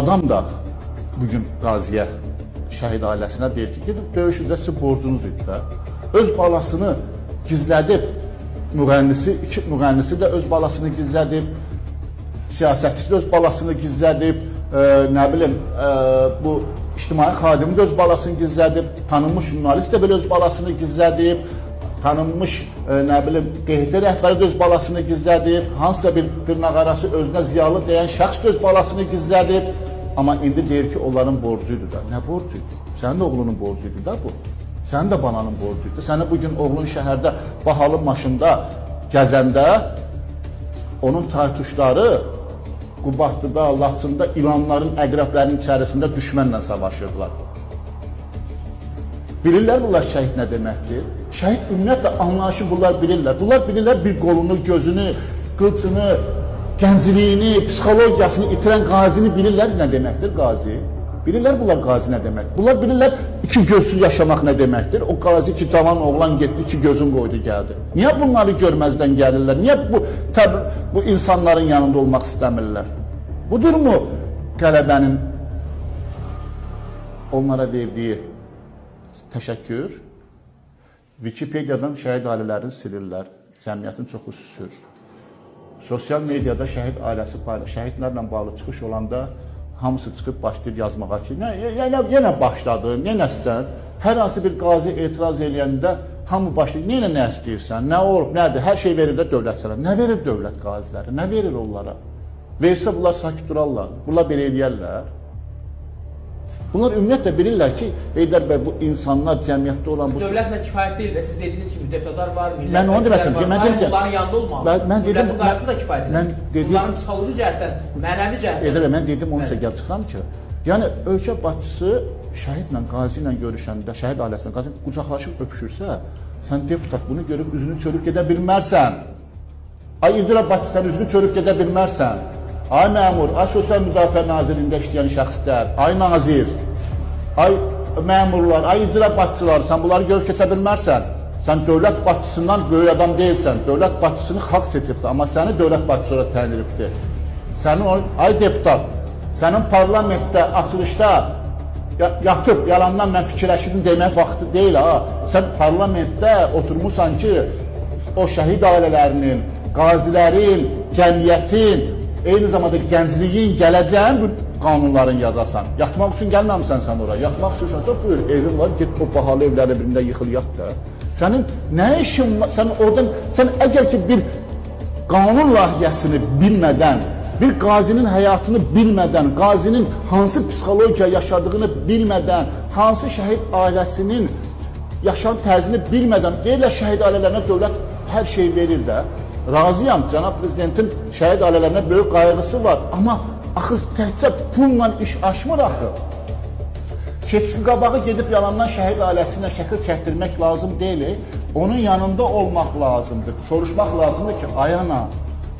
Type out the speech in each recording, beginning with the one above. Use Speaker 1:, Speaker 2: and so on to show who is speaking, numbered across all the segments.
Speaker 1: Adam da bugün qaziyə, şəhid ailəsinə deyir ki, gedib döyüşündə sizin borcunuz idi də. Öz balasını gizlədib, iki müğənnisi də öz balasını gizlədib, siyasətçisi də öz balasını gizlədib, nə bilim, bu ictimai xadimi də öz balasını gizlədib, tanınmış jurnalist də belə öz balasını gizlədib, tanınmış, nə bilim, QHT rəhbəri də öz balasını gizlədib, hansısa bir dırnaqarası özünə ziyalı deyən şəxs də öz balasını gizlədib. Amma indi deyir ki, onların borcuydu da. Nə borcuydu? Sənin də oğlunun borcuydu da bu. Sənin də bananın borcuydu. Səni bugün oğlun şəhərdə bahalı maşında gəzəndə onun taytuşları Qubadlıda, Laçında ilanların, əqrəblərin içərisində düşmənlə savaşırdılar. Bilirlər bunlar şəhid nə deməkdir? Şəhid ümumiyyətlə anlayışı bunlar bilirlər. Bunlar bilirlər bir qolunu, gözünü, qılçını, gəncliyini, psixologiyasını itirən qazini bilirlər nə deməkdir qazi? Bilirlər bunlar qazi nə deməkdir? Bunlar bilirlər iki gözsüz yaşamaq nə deməkdir? O qazi ki, cavan oğlan getdi, iki gözün qoydu, gəldi. Niyə bunları görməzdən gəlirlər? Niyə bu insanların yanında olmaq istəmirlər? Budurmu qələbənin onlara verdiyi təşəkkür? Wikipediyadan şəhid ailələrini silirlər, cəmiyyətin çoxu susur. Sosial mediada şəhid ailəsi şəhidlərlə bağlı çıxış olanda hamısı çıxıb başlayır yazmağa ki, yenə başladın, yenə istəyirsən. Hər hansı bir qazi etiraz eləyəndə hamı başlayır, nə istəyirsən, nə olub, nədir, hər şey verir də dövlət sənə. Nə verir dövlət qaziləri, nə verir onlara? Versə bunlar sakit durarlar, bunlar belə eləyərlər. Bunlar ümumiyyətlə bilirlər ki, Heydər bəy, bu insanlar cəmiyyətdə olan bu...
Speaker 2: Dövlətlə kifayət deyil də, siz dediyiniz kimi deputatlar var,
Speaker 1: mən onu deməsəm,
Speaker 2: bunların yanında olmalı. Dövlətin qarşısı da kifayət edir. Bunların psixoloji cəhətdən, mənəvi cəhətdən.
Speaker 1: Heydər bəy, mən dedim, onu sizə gəlib çıxıram ki, yəni ölkə başçısı şəhidlə, qazi ilə görüşəndə, şəhid ailəsinə, qazi qucaqlaşıb öpüşürsə, sən deputat bunu görüb üzünü çörüb gedə bilmərsən. Ay icra başçıdan üzünü çörüb gedə bilmərsən. Ay məmur, ay Sosial Müdafiə Nazirliyində işləyən şəxslər, ay nazir, ay məmurlar, ay icra başçıları, sən bunları görüb keçə bilmərsən. Sən dövlət başçısından böyük adam deyilsən, dövlət başçısını xalq seçibdir, amma səni dövlət başçısı olaraq təyin edibdir. Ay deputat, sənin parlamentdə, açılışda yatıb, yalandan mən fikirləşirdim demək vaxtı deyil ha. Sən parlamentdə oturmuşsan ki, o şəhid ailələrinin, qazilərin, cəmiyyətin, eyni zamanda gəncliyin, gələcəyin bu qanunların yazasan. Yatmaq üçün gəlməmsən sən oraya. Yatmaq istəyirsən, buyur, evin var, get o bahalı evlərin birində yıxıl, yat da. Sənin nə işin var? Sən oradan, sən əgər ki bir qanun layihəsini bilmədən, bir qazinin həyatını bilmədən, qazinin hansı psixologiya yaşadığını bilmədən, hansı şəhid ailəsinin yaşam tərzini bilmədən, deyirlər şəhid ailələrinə dövlət hər şey verir də. Razıyam, cənab prezidentin şəhid ailələrinə böyük qayğısı var. Amma axı təkcə pulla iş aşmır axı. Seçki qabağı gedib yalandan şəhid ailəsinə şəkil çəkdirmək lazım deyil. Onun yanında olmaq lazımdır. Soruşmaq lazımdır ki, ay ana,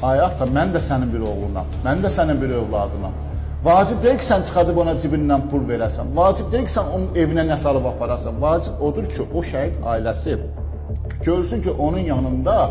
Speaker 1: ay ata, mən də sənin bir oğlunam, mən də sənin bir övladınam. Vacib deyil ki, sən çıxadıb ona cibindən pul verəsən. Vacib deyil ki, sən onun evinə nə salıb aparasan. Vacib odur ki, o şəhid ailəsi görsün ki, onun yanında